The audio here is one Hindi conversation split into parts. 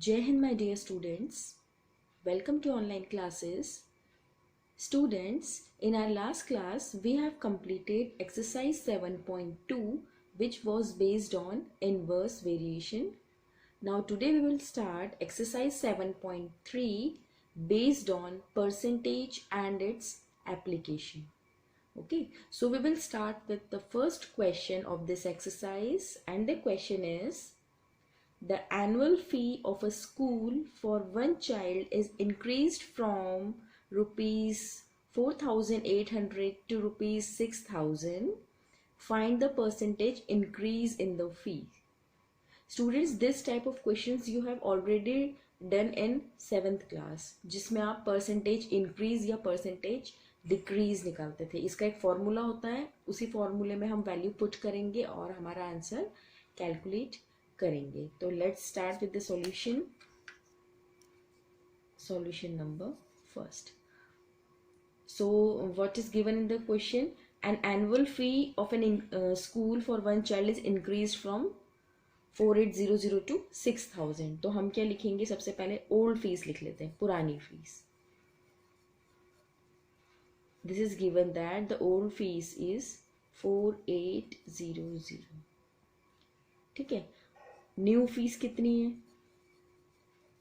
Jai Hind, my dear students. Welcome to online classes. Students, in our last class, we have completed exercise 7.2, which was based on inverse variation. Now, today we will start exercise 7.3 based on percentage and its application. Okay, so we will start with the first question of this exercise, and the question is: the annual fee of a school for one child is increased from rupees 4,800 to rupees 6,000. Find the percentage increase in the fee. Students, this type of questions you have already done in 7th class, जिसमें आप percentage increase या percentage decrease निकालते थे. इसका एक फॉर्मूला होता है, उसी फॉर्मूले में हम वैल्यू पुट करेंगे और हमारा आंसर कैलकुलेट करेंगे. तो let's start with the solution. Solution number first. So what is given in the question? An annual fee of an school for one child is increased from 4800 to 6000. तो हम क्या लिखेंगे? सबसे पहले ओल्ड फीस लिख लेते हैं, पुरानी fees. This is given that the old fees is 4800. ठीक है. न्यू फीस कितनी है?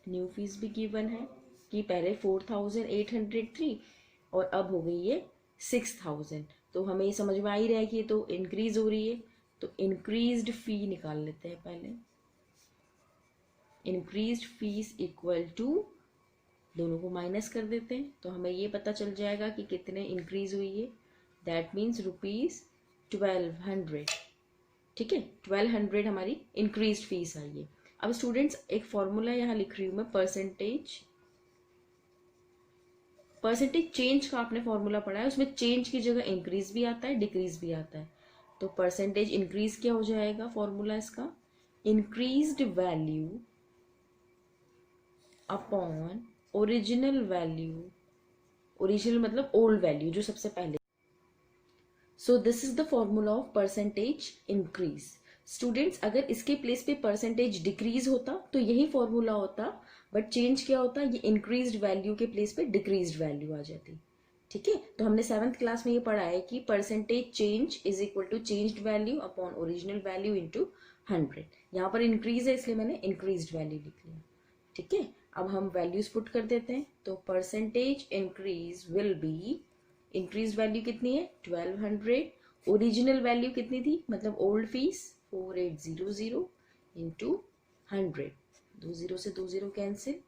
न्यू फीस भी गिवन है कि पहले 4800 थी और अब हो गई है 6000. तो हमें ये समझ में आ ही रहा है कि ये तो इंक्रीज हो रही है. तो इंक्रीज्ड फी निकाल लेते हैं पहले. इंक्रीज्ड फीस इक्वल टू, दोनों को माइनस कर देते हैं तो हमें ये पता चल जाएगा कि कितने इंक्रीज हुई है. That means rupees 1200. ठीक है, 1200 हमारी इंक्रीज्ड फीस आई है. अब स्टूडेंट्स, एक फॉर्मूला यहाँ लिख रही हूँ मैं, परसेंटेज चेंज का आपने फॉर्मूला पढ़ा है. उसमें चेंज की जगह इंक्रीज भी आता है, डिक्रीज भी आता है. तो परसेंटेज इंक्रीज क्या हो जाएगा? फॉर्मूला इसका increased value upon original value. Original मतलब ओल्ड वैल्यू, जो सबसे पहले. So this is the formula of percentage increase. Students, अगर इसके प्लेस पे परसेंटेज डिक्रीज होता तो यही फॉर्मूला होता, बट चेंज क्या होता? ये इंक्रीज्ड वैल्यू के प्लेस पे डिक्रीज्ड वैल्यू आ जाती. ठीक है, तो हमने 7th क्लास में ये पढ़ा है कि percentage change is equal to changed value upon original value into 100. यहाँ पर इंक्रीज है इसलिए मैंने इंक्रीज्ड वैल्यू लिख लिया. ठीक है, अब हम वैल्यूज पुट कर देते हैं. तो percentage increase will be, increase value कितनी है? 1200. ओरिजिनल वैल्यू कितनी थी, मतलब ओल्ड फीस 4800 इंटू 100. 2 0 से 2 0 कैंसिल.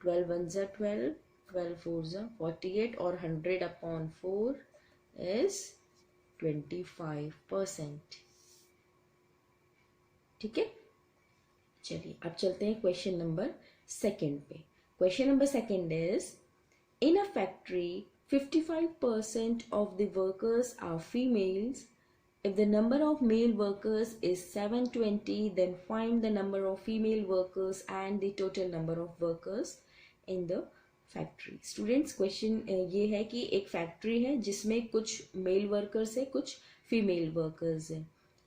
12 1 जा 12, 12 4 जा 48 और 100 अपॉन 4 इज 25%. ठीक है, चलिए अब चलते हैं क्वेश्चन नंबर सेकेंड पे. Question number second is: in a factory 55% of the workers are females. If the number of male workers is 720, then find the number of female workers and the total number of workers in the factory. Students, question ये है कि एक फैक्ट्री है जिसमें कुछ मेल वर्कर्स है, कुछ फीमेल वर्कर्स है.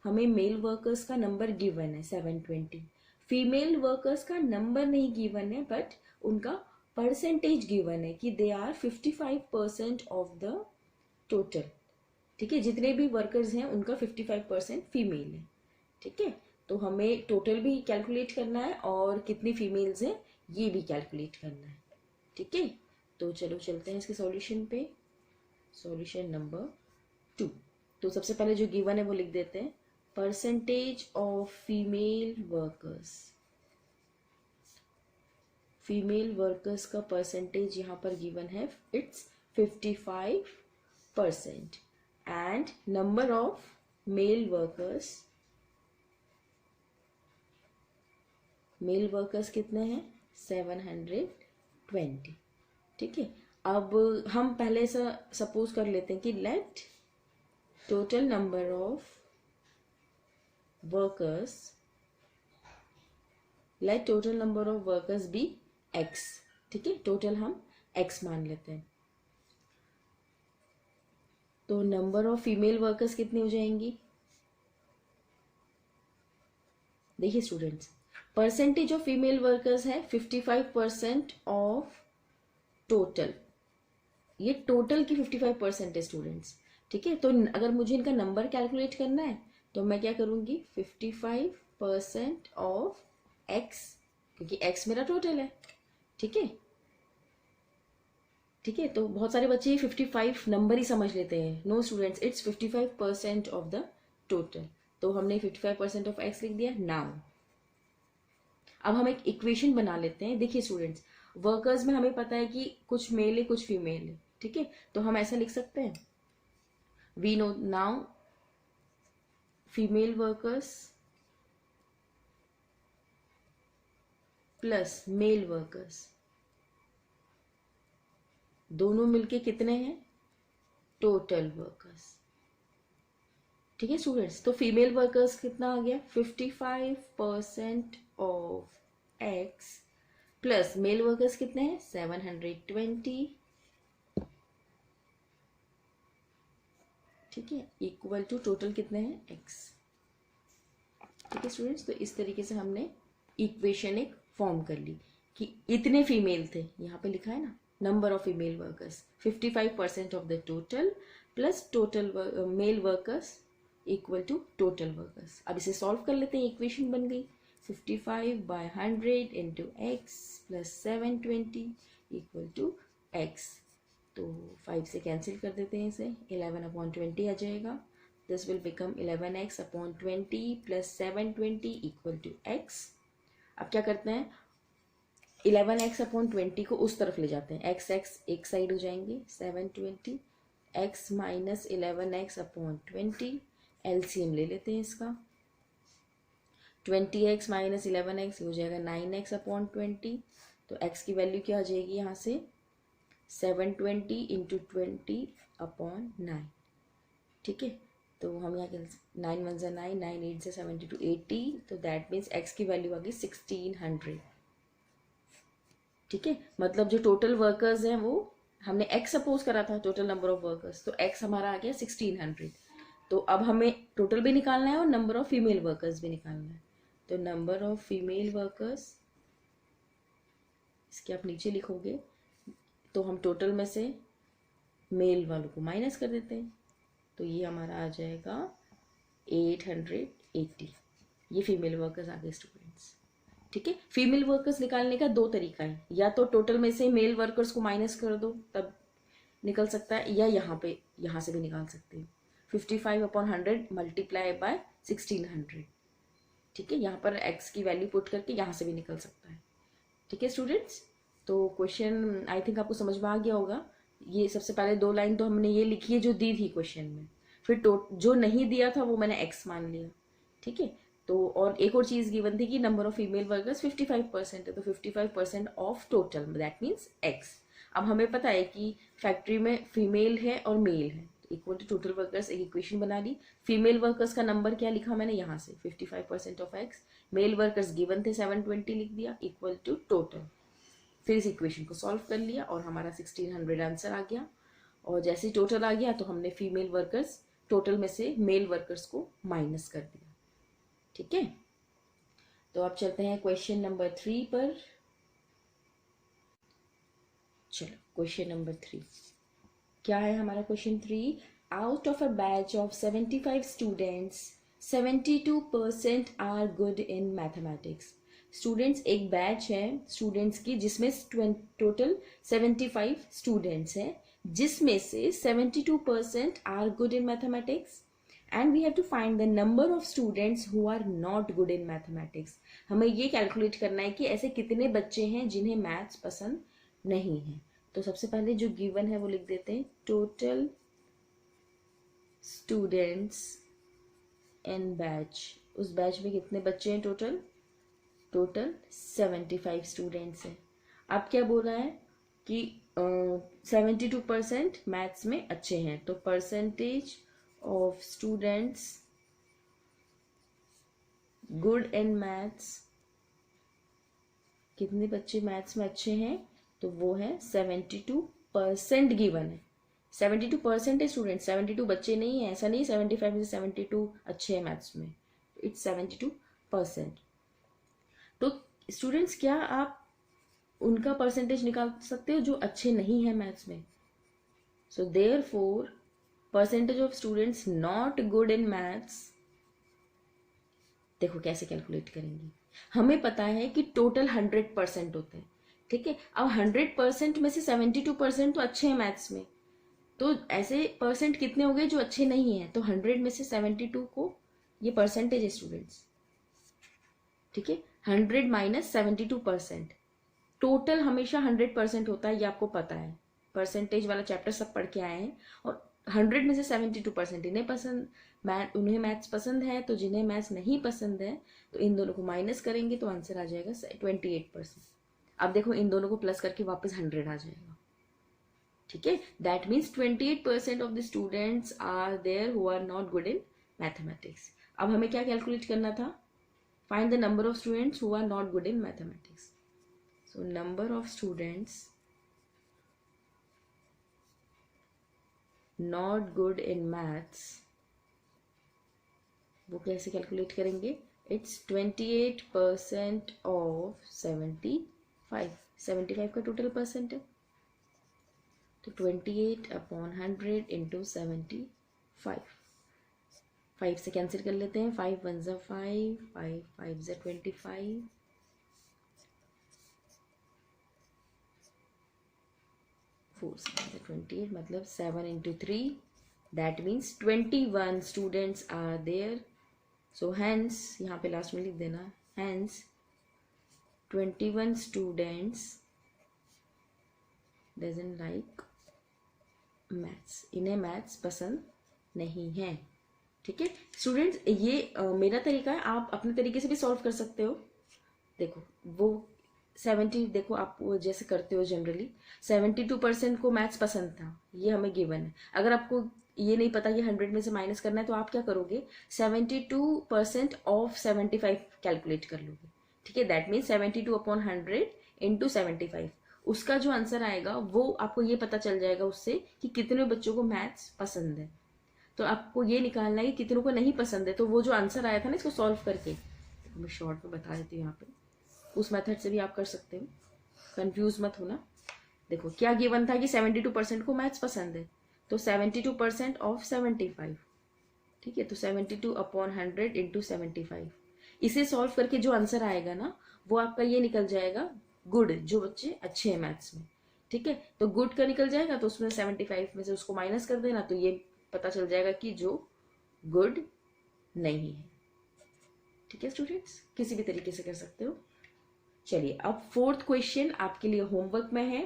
हमें मेल वर्कर्स का नंबर गिवन है 720. फीमेल वर्कर्स का नंबर नहीं गिवन है, बट उनका परसेंटेज गिवन है कि they are 55% of the total. ठीक है, जितने भी वर्कर्स हैं उनका 55% फीमेल है. ठीक है, तो हमें टोटल भी कैलकुलेट करना है और कितनी फीमेल्स हैं ये भी कैलकुलेट करना है. ठीक है, तो चलो चलते हैं इसके सॉल्यूशन पे. Solution number 2. तो सबसे पहले जो गिवन है वो लिख देते हैं. Percentage of female workers, female workers का परसेंटेज यहाँ पर गिवन है, it's 55%. And number of male workers, male workers कितने हैं? 720. ठीक है, अब हम पहले से सपोज कर लेते हैं कि let total number of workers, let total number of workers be x. ठीक है, टोटल हम x मान लेते हैं. तो नंबर ऑफ फीमेल वर्कर्स कितनी हो जाएंगी? देखिए students, percentage of female workers है 55% ऑफ टोटल, ये टोटल की 55% है स्टूडेंट्स, ठीक है। तो अगर मुझे इनका नंबर कैलकुलेट करना है तो मैं क्या करूंगी, 55% ऑफ एक्स, क्योंकि एक्स मेरा टोटल है, ठीक है। ठीक है, तो बहुत सारे बच्चे 55 नंबर ही समझ लेते हैं। No students, it's 55% of the total. तो हमने 55% ऑफ एक्स लिख दिया। नाउ अब हम एक इक्वेशन बना लेते हैं। देखिए स्टूडेंट्स, वर्कर्स में हमें पता है कि कुछ मेल है कुछ फीमेल है, ठीक है। तो हम ऐसा लिख सकते हैं, we know now female workers plus male workers दोनों मिलके कितने हैं, टोटल वर्कर्स, ठीक है स्टूडेंट्स। तो फीमेल वर्कर्स कितना आ गया, 55% of x plus male workers कितने हैं, 720, ठीक है, इक्वल टू टोटल कितने हैं, एक्स, ठीक है स्टूडेंट्स। तो इस तरीके से हमने इक्वेशन एक फॉर्म कर ली कि इतने फीमेल थे, यहाँ पे लिखा है ना, number of female workers 55% of the total plus total male workers equal to total workers. अब इसे सॉल्व कर लेते हैं, इक्वेशन बन गई 55/100 into x plus 720 equal to x. तो 5 से कैंसिल कर देते हैं इसे, 11/20 आ जाएगा। This will become 11x/20 plus 720 equal to x. अब क्या करते हैं, 11x/20 को उस तरफ ले जाते हैं, x एक साइड हो जाएंगे, 720 x माइनस 11x/20, एलसीएम ले लेते हैं इसका, 20x माइनस 11x हो जाएगा 9x/20। तो x की वैल्यू क्या आ जाएगी यहाँ से, 720 इंटू 20/9, ठीक है। तो हम यहाँ 9 1 9, 9 8 से 72 80, तो दैट मीन्स x की वैल्यू आ गई 1600, ठीक है। मतलब जो टोटल वर्कर्स हैं वो हमने x सपोज करा था, टोटल नंबर ऑफ वर्कर्स, तो x हमारा आ गया 1600। तो अब हमें टोटल भी निकालना है और नंबर ऑफ फीमेल वर्कर्स भी निकालना है। तो नंबर ऑफ फीमेल वर्कर्स, इसके आप नीचे लिखोगे, तो हम टोटल में से मेल वालों को माइनस कर देते हैं, तो ये हमारा आ जाएगा 880। ये फीमेल वर्कर्स आ गए स्टूडेंट्स, ठीक है। फीमेल वर्कर्स निकालने का दो तरीका है, या तो टोटल में से मेल वर्कर्स को माइनस कर दो तब निकल सकता है, या यहाँ से भी निकाल सकते हैं, 55/100 मल्टीप्लाई बाय 1600, ठीक है। यहाँ पर x की वैल्यू पुट करके यहाँ से भी निकल सकता है, ठीक है स्टूडेंट्स। तो क्वेश्चन आई थिंक आपको समझ में आ गया होगा। ये सबसे पहले 2 लाइन तो हमने ये लिखी है जो दी थी क्वेश्चन में, फिर जो नहीं दिया था वो मैंने x मान लिया, ठीक है। तो और एक और चीज गिवन थी कि नंबर ऑफ फीमेल वर्कर्स 55% है, तो 55% of total that means x। अब हमें पता है कि फैक्ट्री में फीमेल है और मेल है, इक्वल टू टोटल वर्कर्स, एक इक्वेशन बना ली। फीमेल वर्कर्स का नंबर क्या लिखा मैंने यहाँ से, 55% of x, male workers given थे 720 लिख दिया इक्वल टू टोटल। फिर इस इक्वेशन को सॉल्व कर लिया और हमारा 1600 आंसर आ गया। और जैसे ही टोटल आ गया तो हमने फीमेल वर्कर्स टोटल में से मेल वर्कर्स को माइनस कर दिया, ठीक है। तो अब चलते हैं क्वेश्चन नंबर 3 पर। चलो क्वेश्चन नंबर 3 क्या है हमारा, question 3, out of a batch of 75 students 72% are good in mathematics. Students एक बैच है स्टूडेंट्स की जिसमें टोटल 75 स्टूडेंट्स हैं, जिसमें से 72% are good in mathematics and we have to find the number of students who are not good in mathematics. हमें ये कैलकुलेट करना है कि ऐसे कितने बच्चे हैं जिन्हें मैथ्स पसंद नहीं है। तो सबसे पहले जो गिवन है वो लिख देते हैं, टोटल स्टूडेंट्स इन बैच, उस बैच में कितने बच्चे हैं, टोटल 75 स्टूडेंट्स हैं। अब क्या बोल रहा है कि 72% मैथ्स में अच्छे हैं, तो percentage of students good in maths, कितने बच्चे मैथ्स में अच्छे हैं, तो वो है 72% गिवन है। 72% है स्टूडेंट, 72 बच्चे नहीं है, ऐसा नहीं 75 में से 72 अच्छे हैं मैथ्स में, इट्स 72%। तो स्टूडेंट्स क्या आप उनका परसेंटेज निकाल सकते हो जो अच्छे नहीं है मैथ्स में? So therefore percentage of students not good in maths, देखो कैसे कैलकुलेट करेंगे। हमें पता है कि टोटल 100% होते हैं, ठीक है। अब 100% में से 72% तो अच्छे हैं मैथ्स में, तो ऐसे परसेंट कितने हो गए जो अच्छे नहीं हैं? तो 100 में से 72 को, ये परसेंटेज है स्टूडेंट्स, ठीक है। 100 माइनस 72%, टोटल हमेशा 100% होता है, ये आपको पता है, परसेंटेज वाला चैप्टर सब पढ़ के आए हैं। और 100 में से 72% इन्हें पसंद, उन्हें मैथ्स पसंद है, तो जिन्हें मैथ्स नहीं पसंद है तो इन दोनों को माइनस करेंगे तो आंसर आ जाएगा 28%। अब देखो इन दोनों को प्लस करके वापस 100 आ जाएगा, ठीक है। That means 28% of the students are there who are not good in mathematics. अब हमें क्या कैलकुलेट करना था? Find the number of students who are not good in mathematics. So number of students not good in maths, वो कैसे कैलकुलेट करेंगे? It's 28% of 75, 75 का टोटल परसेंट है, तो 28/100 इंटू 75, 5 से कैंसिल कर लेते हैं, 5 1 ज़ा 5, 5 5 ज़ा 25, 4 7 ज़ा 28, मतलब 7 into 3, that means 21 students are there. So hence, यहाँ पे लास्ट में लिख देना, hence 21 students doesn't like maths, इन्हें मैथ्स पसंद नहीं है, ठीक है स्टूडेंट्स। ये मेरा तरीका है, आप अपने तरीके से भी सॉल्व कर सकते हो। देखो वो 70, देखो आप वो जैसे करते हो जनरली, 72% को मैथ्स पसंद था, ये हमें गिवन है। अगर आपको ये नहीं पता कि 100 में से माइनस करना है तो आप क्या करोगे? 72% ऑफ 75 कैलकुलेट कर लोगे, ठीक है। दैट मीन्स 72/100 इंटू 75, उसका जो आंसर आएगा वो आपको ये पता चल जाएगा उससे कि कितने बच्चों को मैथ्स पसंद है। तो आपको ये निकालना है कि कितनों को नहीं पसंद है, तो वो जो आंसर आया था ना इसको सॉल्व करके, मैं शॉर्ट में बता देती हूँ यहाँ पे, उस मेथड से भी आप कर सकते हो, कंफ्यूज मत होना। देखो क्या गिवन था कि 72% को मैथ्स पसंद है, तो 72% ऑफ 75, ठीक है। तो 72/100 इंटू 75, इसे सॉल्व करके जो आंसर आएगा ना वो आपका ये निकल जाएगा गुड, जो बच्चे अच्छे हैं मैथ्स में, ठीक है। तो गुड का निकल जाएगा, तो उसमें 75 में से उसको माइनस कर देना, तो ये पता चल जाएगा कि जो गुड नहीं है, ठीक है स्टूडेंट्स। किसी भी तरीके से कर सकते हो। चलिए अब फोर्थ क्वेश्चन आपके लिए होमवर्क में है,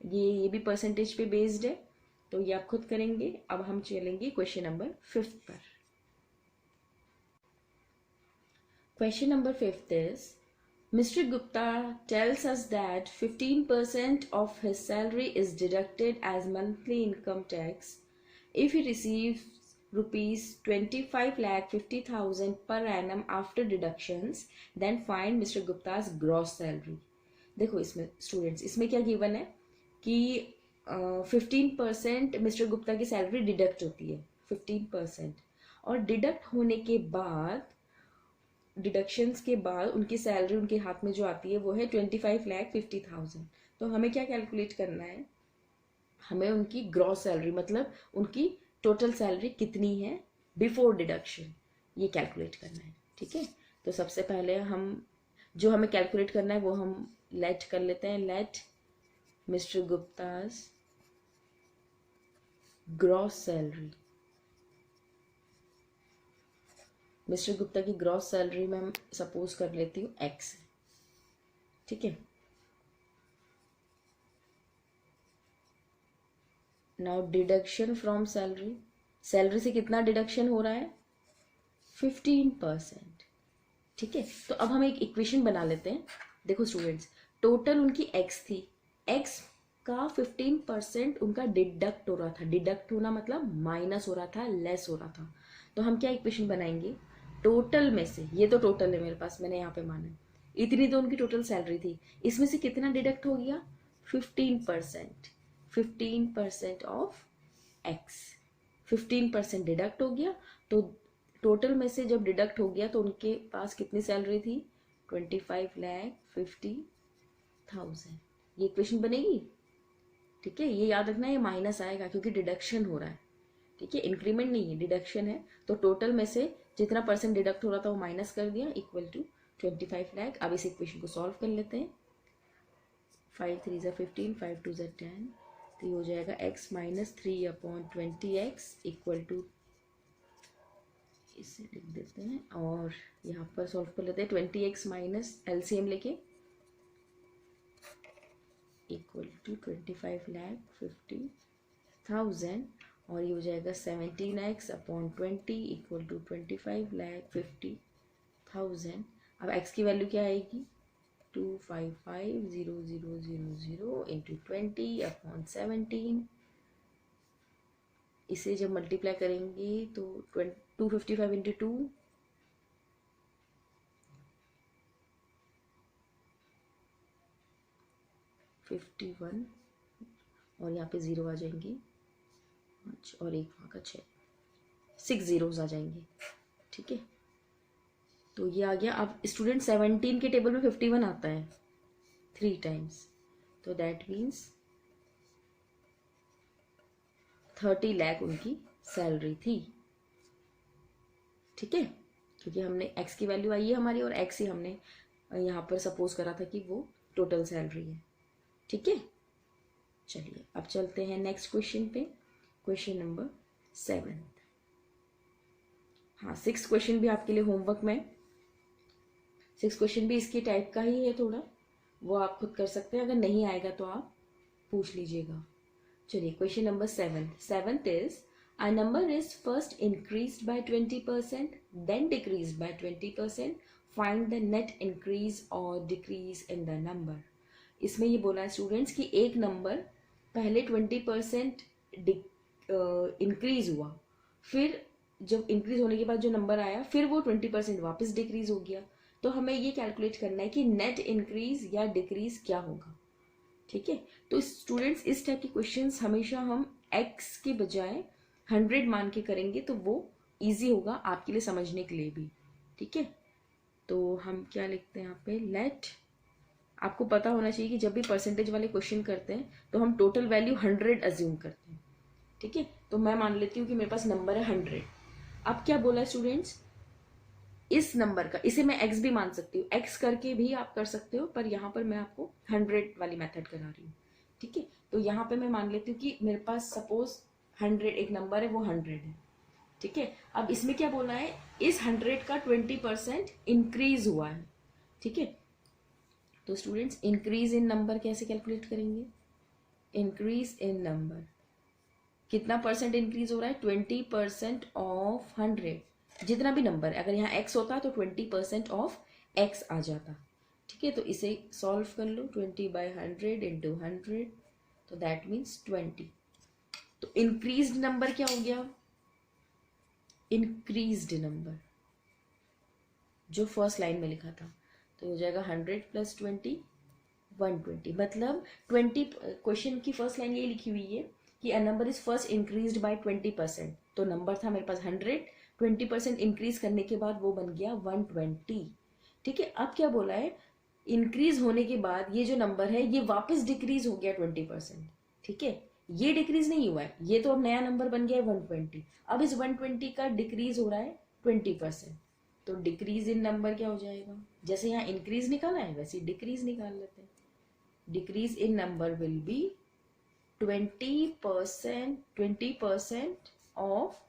ये भी परसेंटेज पे बेस्ड है, तो ये आप खुद करेंगे। अब हम चलेंगे क्वेश्चन नंबर 5 पर। Question number 5 is, Mr. Gupta tells us that 15% of his salary is deducted as monthly income tax if he receives rupees 25,50,000 per annum after deductions, then find Mr. Gupta's gross salary। देखो इसमें स्टूडेंट्स, इसमें क्या गिवन है कि 15% मिस्टर गुप्ता की सैलरी डिडक्ट होती है, 15%, और डिडक्ट होने के बाद, डिडक्शंस के बाद उनकी सैलरी उनके हाथ में जो आती है वो है 25,50,000। तो हमें क्या कैलकुलेट करना है? हमें उनकी ग्रॉस सैलरी, मतलब उनकी टोटल सैलरी कितनी है बिफोर डिडक्शन, ये कैलकुलेट करना है, ठीक है। तो सबसे पहले हम जो हमें कैलकुलेट करना है वो हम लेट कर लेते हैं, let mister Gupta's gross salary, mister Gupta की ग्रॉस सैलरी में हम सपोज कर लेती हूँ एक्स, ठीक है। Now deduction from salary, salary से कितना डिडक्शन हो रहा है? 15%, ठीक है। तो अब हम एक इक्वेशन बना लेते हैं। देखो स्टूडेंट्स, टोटल उनकी एक्स थी, एक्स का 15% उनका डिडक्ट हो रहा था, डिडक्ट होना मतलब माइनस हो रहा था, लेस हो रहा था। तो हम क्या इक्वेशन बनाएंगे? टोटल में से, ये तो टोटल है मेरे पास, मैंने यहाँ पे माना इतनी तो उनकी टोटल सैलरी थी, इसमें से कितना डिडक्ट हो गया? 15%, 15% ऑफ एक्स, 15% डिडक्ट हो गया। तो टोटल में से जब डिडक्ट हो गया तो उनके पास कितनी सैलरी थी? 25,50,000। ये इक्वेशन बनेगी। ठीक है, ये याद रखना, ये माइनस आएगा क्योंकि डिडक्शन हो रहा है। ठीक है, इंक्रीमेंट नहीं है, डिडक्शन है। तो टोटल में से जितना परसेंट डिडक्ट हो रहा था वो माइनस कर दिया, इक्वल टू 25 लाख। अब इस इक्वेशन को सॉल्व कर लेते हैं। 5 3 ज़ा 15, 5 2 ज़ा 10, तो ये हो जाएगा x minus 3/20x equal to, इसे लिख देते हैं और यहाँ पर सॉल्व कर लेते हैं। 20x माइनस एलसीएम लेके इक्वल टू 25,50,000 और ये हो जाएगा 17x/20 इक्वल टू 25,50,000। अब x की वैल्यू क्या आएगी, 255,000 इंटू 20/17। इसे जब मल्टीप्लाई करेंगे तो 255 इंटू 2 51 और यहाँ पे 0 आ जाएंगे 5 और एक वहाँ का 6, 6 zeros आ जाएंगे। ठीक है, तो ये आ गया। अब स्टूडेंट 17 के टेबल में 51 आता है 3 टाइम्स, तो दैट मीन्स 30 लाख उनकी सैलरी थी। ठीक है, क्योंकि हमने x की वैल्यू आई है हमारी और x ही हमने यहाँ पर सपोज करा था कि वो टोटल सैलरी है। ठीक है, चलिए अब चलते हैं नेक्स्ट क्वेश्चन पे, क्वेश्चन नंबर 7। हाँ, 6 क्वेश्चन भी आपके लिए होमवर्क में, 6 क्वेश्चन भी इसके टाइप का ही है थोड़ा, वो आप खुद कर सकते हैं। अगर नहीं आएगा तो आप पूछ लीजिएगा। चलिए question number 7। 7th is a number is first increased by 20%, then decreased by 20%. Find the net increase or decrease in the number. इसमें ये बोला है स्टूडेंट्स कि एक नंबर पहले 20% इंक्रीज हुआ, फिर जब इंक्रीज होने के बाद जो नंबर आया फिर वो 20% वापस डिक्रीज हो गया। तो हमें ये कैलकुलेट करना है कि नेट इंक्रीज या डिक्रीज क्या होगा। ठीक है, तो स्टूडेंट्स इस टाइप के क्वेश्चंस हमेशा हम x के बजाय 100 मान के करेंगे तो वो इजी होगा आपके लिए समझने के लिए भी। ठीक है, तो हम क्या लिखते हैं यहाँ पे, लेट, आपको पता होना चाहिए कि जब भी परसेंटेज वाले क्वेश्चन करते हैं तो हम टोटल वैल्यू 100 अज्यूम करते हैं। ठीक है, तो मैं मान लेती हूँ कि मेरे पास नंबर है 100। अब क्या बोला है स्टूडेंट्स, इस नंबर का, इसे मैं x भी मान सकती हूँ, x करके भी आप कर सकते हो, पर यहाँ पर मैं आपको 100 वाली मेथड करा रही हूँ। ठीक है, तो यहाँ पे मैं मान लेती हूँ कि मेरे पास सपोज 100 एक नंबर है, वो 100 है। ठीक है, अब इसमें क्या बोला है, इस 100 का 20% इंक्रीज हुआ है। ठीक है, तो स्टूडेंट्स इंक्रीज इन नंबर कैसे कैलकुलेट करेंगे, इंक्रीज इन नंबर कितना परसेंट इंक्रीज हो रहा है, 20% ऑफ 100। जितना भी नंबर है, अगर यहाँ x होता तो 20% ऑफ x आ जाता। ठीक है, तो इसे सॉल्व कर लो, 20/100 इंटू 100, तो दैट मीन्स 20। तो इंक्रीज्ड नंबर क्या हो गया, इंक्रीज्ड नंबर जो फर्स्ट लाइन में लिखा था, तो हो जाएगा 100 + 20 120। मतलब 20, क्वेश्चन की फर्स्ट लाइन ये लिखी हुई है कि a number is first increased by 20%। तो नंबर था मेरे पास 100, 20% इंक्रीज करने के बाद वो बन गया 120। ठीक है, अब क्या बोला है, इंक्रीज होने के बाद ये जो नंबर है ये वापस डिक्रीज हो गया 20%। ठीक है, ये डिक्रीज नहीं हुआ है, ये तो अब नया नंबर बन गया है 120। अब इस 120 का डिक्रीज हो रहा है 20%, तो डिक्रीज इन नंबर क्या हो जाएगा, जैसे यहाँ इंक्रीज निकाला है वैसे डिक्रीज निकाल लेते हैं। Decrease in number will be 20% of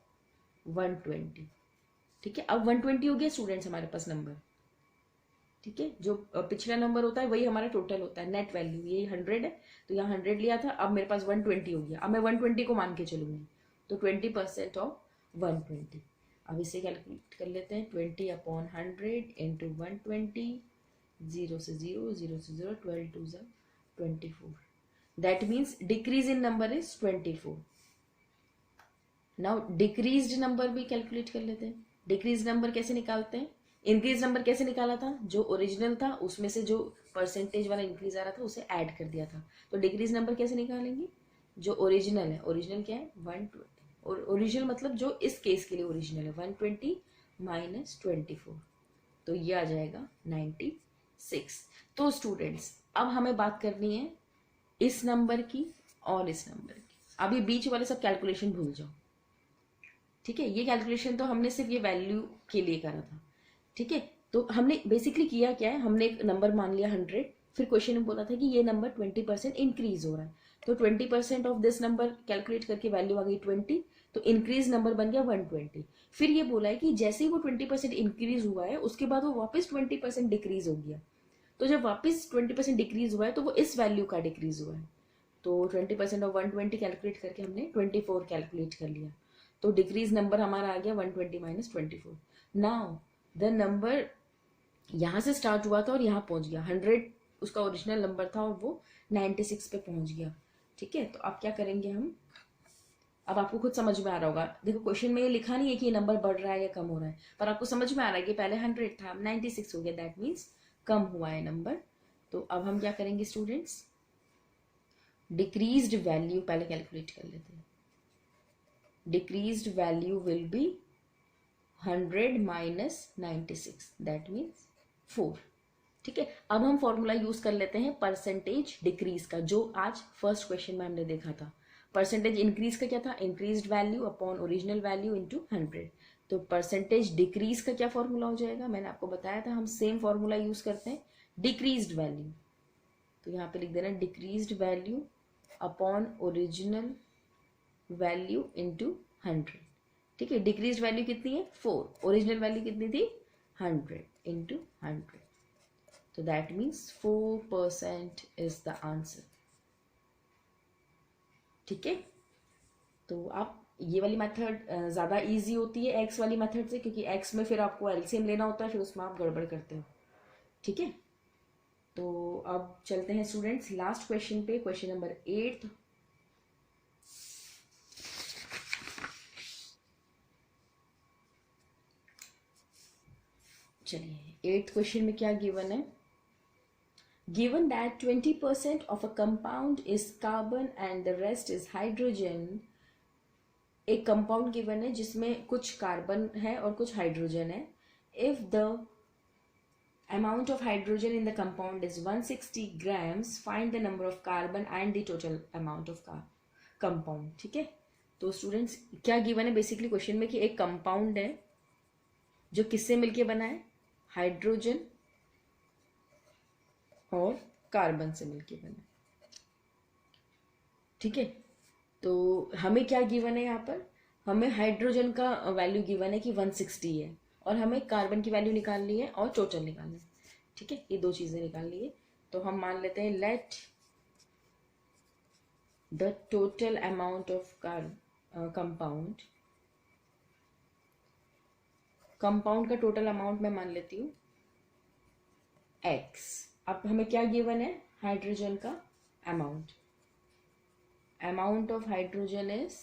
120। ठीक है, अब 120 हो गया स्टूडेंट्स हमारे पास नंबर। ठीक है, जो पिछला नंबर होता है वही हमारा टोटल होता है, नेट वैल्यू ये 100 है, तो यहाँ 100 लिया था, अब मेरे पास 120 हो गया। अब मैं 120 को मान के चलूंगी, तो 20% ऑफ 120। अब इसे कैलकुलेट कर लेते हैं, 20/100 इंटू 120, 0 से 0, 0 से 0, 12 2 ज़ा 24। That means decrease in number is 24। Now decreased number भी कैलकुलेट कर लेते हैं। डिक्रीज नंबर कैसे निकालते हैं, इंक्रीज नंबर कैसे निकाला था, जो ओरिजिनल था उसमें से जो परसेंटेज वाला इंक्रीज आ रहा था उसे ऐड कर दिया था। तो डिक्रीज नंबर कैसे निकालेंगे, जो ओरिजिनल है, ओरिजिनल क्या है 120, और ओरिजिनल मतलब जो इस केस के लिए ओरिजिनल है 120 - 24, तो ये आ जाएगा 94। 6। तो स्टूडेंट्स अब हमें बात करनी है इस नंबर की और इस नंबर की। अब ये बीच वाले सब कैलकुलेशन भूल जाओ, ठीक है। ये कैलकुलेशन तो हमने सिर्फ ये वैल्यू के लिए करा था, ठीक है। तो हमने बेसिकली किया क्या है, हमने एक नंबर मान लिया 100, फिर क्वेश्चन में बोला था कि ये नंबर 20% इंक्रीज हो रहा है, तो 20% ऑफ दिस नंबर कैलकुलेट करके वैल्यू आ गई 20, तो इंक्रीज नंबर बन गया 120। फिर ये बोला है कि जैसे ही वो 20% इंक्रीज हुआ है उसके बाद वो वापस 20% डिक्रीज हो गया, तो जब वापस 20% डिक्रीज हुआ है तो वो इस वैल्यू का डिक्रीज हुआ है। तो 20% ऑफ 120 कैलकुलेट करके हमने 24 कैलकुलेट कर लिया, तो डिक्रीज नंबर हमारा आ गया 120 माइनस 24। नाउ द नंबर यहाँ से स्टार्ट हुआ था और यहाँ पहुंच गया 100, उसका ओरिजिनल नंबर था और वो 96 पे पहुंच गया, ठीक है। तो अब क्या करेंगे हम, अब आपको खुद समझ में आ रहा होगा, देखो क्वेश्चन में ये लिखा नहीं है कि ये नंबर बढ़ रहा है या कम हो रहा है, पर आपको समझ में आ रहा है कि पहले 100 था 96 हो गया, दैट मीन्स कम हुआ है नंबर। तो अब हम क्या करेंगे स्टूडेंट्स, डिक्रीज्ड वैल्यू पहले कैलकुलेट कर लेते हैं। Decreased value will be 100 minus 96, that means 4, ठीक है। अब हम फॉर्मूला यूज कर लेते हैं परसेंटेज डिक्रीज का, जो आज फर्स्ट क्वेश्चन में हमने देखा था। परसेंटेज इंक्रीज का क्या था, increased value upon original value into 100। तो परसेंटेज डिक्रीज का क्या फॉर्मूला हो जाएगा, मैंने आपको बताया था हम सेम फॉर्मूला यूज करते हैं, डिक्रीज्ड वैल्यू। तो यहाँ पे लिख देना decreased value upon original value into 100, ठीक है। डिक्रीज्ड वैल्यू कितनी है 4, ओरिजिनल वैल्यू कितनी थी 100 इंटू 100, तो that means 4% is the answer, ठीक है। तो आप ये वाली मेथड ज़्यादा इजी होती है एक्स वाली मेथड से, क्योंकि एक्स में फिर आपको एलसीएम लेना होता है, फिर उसमें आप गड़बड़ करते हो, ठीक है। तो अब चलते हैं स्टूडेंट्स लास्ट क्वेश्चन पे, क्वेश्चन नंबर 8। चलिए 8th क्वेश्चन में क्या गिवन है, given that 20% of a compound is carbon and the rest is hydrogen। एक कंपाउंड गिवन है जिसमें कुछ कार्बन है और कुछ हाइड्रोजन है। If the amount of hydrogen in the compound is 160 grams, find the number of carbon and the total amount of compound, ठीक है। तो स्टूडेंट्स क्या गिवन है बेसिकली क्वेश्चन में कि एक कंपाउंड है जो किससे मिलके बना है, हाइड्रोजन और कार्बन से मिलके बना, ठीक है। तो हमें क्या गिवन है यहाँ पर, हमें हाइड्रोजन का वैल्यू गिवन है कि 160 है, और हमें कार्बन की वैल्यू निकालनी है और टोटल निकालना है, ठीक है। ये दो चीजें निकाल लिए, तो हम मान लेते हैं let the total amount of compound, compound का टोटल अमाउंट मैं मान लेती हूँ x। अब हमें क्या गिवन है, हाइड्रोजन का amount, amount of hydrogen is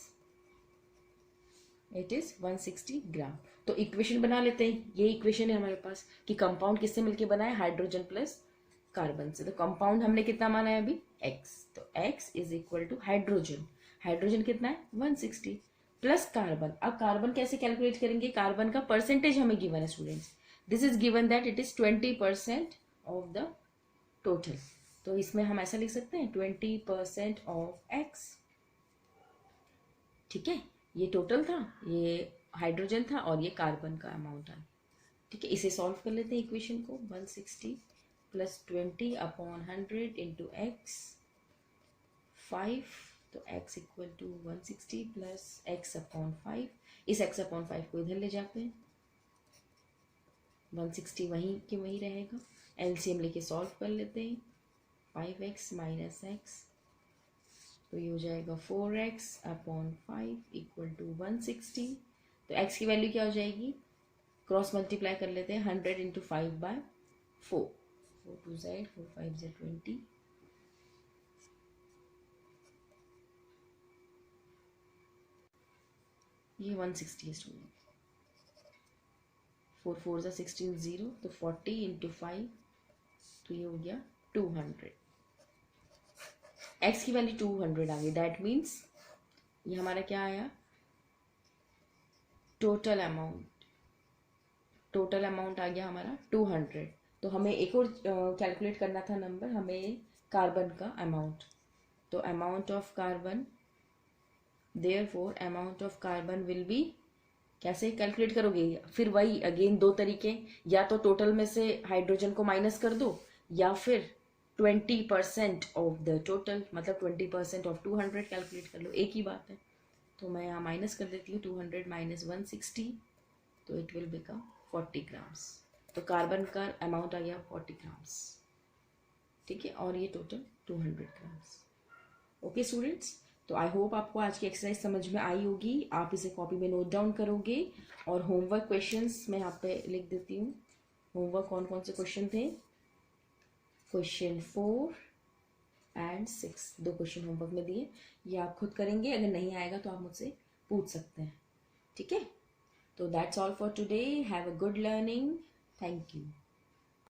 160 ग्राम। तो इक्वेशन बना लेते हैं, ये इक्वेशन है हमारे पास कि कंपाउंड किससे मिलके बना है, हाइड्रोजन प्लस कार्बन से। तो कंपाउंड हमने कितना माना है अभी x, तो x is equal to hydrogen, hydrogen कितना है 160 प्लस कार्बन। अब कार्बन कैसे कैलकुलेट करेंगे, कार्बन का परसेंटेज हमें गिवन है students, this is given that it is 20% of the total. तो इसमें हम ऐसा लिख सकते हैं 20% ऑफ x, ठीक है। ये टोटल था, ये हाइड्रोजन था और ये कार्बन का अमाउंट था, ठीक है। इसे सॉल्व कर लेते हैं इक्वेशन को, 160 प्लस 20 अपॉन 100 इंटू एक्स 5, तो x इक्वल टू 160 प्लस x अपॉन 5, इस x अपॉन 5 को इधर ले जाते हैं, 160 वहीं के वहीं रहेगा, एलसीएम लेके सॉल्व कर लेते हैं, 5x माइनस x, तो ये हो जाएगा 4x अपॉन 5 इक्वल टू 160। तो x की वैल्यू क्या हो जाएगी, क्रॉस मल्टीप्लाई कर लेते हैं, 100 इंटू 5 बाय 4, 4 2 Z 4 5 Z 20, ये 160 है स्टूडेंट, 4 4 ज़ा 16 0, तो 40 इंटू 5, तो ये हो गया 200, x की वैल्यू 200 आ गई, दैट मीन्स ये हमारा क्या आया, टोटल अमाउंट आ गया हमारा 200। तो हमें एक और कैलकुलेट करना था नंबर, हमें कार्बन का अमाउंट। तो amount of carbon, therefore amount of carbon will be, कैसे कैलकुलेट करोगे? फिर वही अगेन दो तरीके, या तो टोटल में से हाइड्रोजन को माइनस कर दो, या फिर 20% ऑफ द टोटल, मतलब 20% ऑफ 200 कैलकुलेट कर लो, एक ही बात है। तो मैं यहाँ माइनस कर देती हूँ, 200 माइनस 160, तो इट विल बिकम 40 ग्राम्स। तो कार्बन का अमाउंट आ गया 40 ग्राम्स, ठीक है, और ये टोटल 200 ग्राम्स। ओके स्टूडेंट्स, तो आई होप आपको आज की एक्सरसाइज समझ में आई होगी। आप इसे कॉपी में नोट डाउन करोगे, और होमवर्क क्वेश्चंस मैं यहाँ पे लिख देती हूँ। होमवर्क कौन कौन से क्वेश्चन थे? क्वेश्चन 4 एंड 6, 2 क्वेश्चन होमवर्क में दिए, ये आप खुद करेंगे। अगर नहीं आएगा तो आप मुझसे पूछ सकते हैं, ठीक है। तो that's all for today, have a good learning, thank you.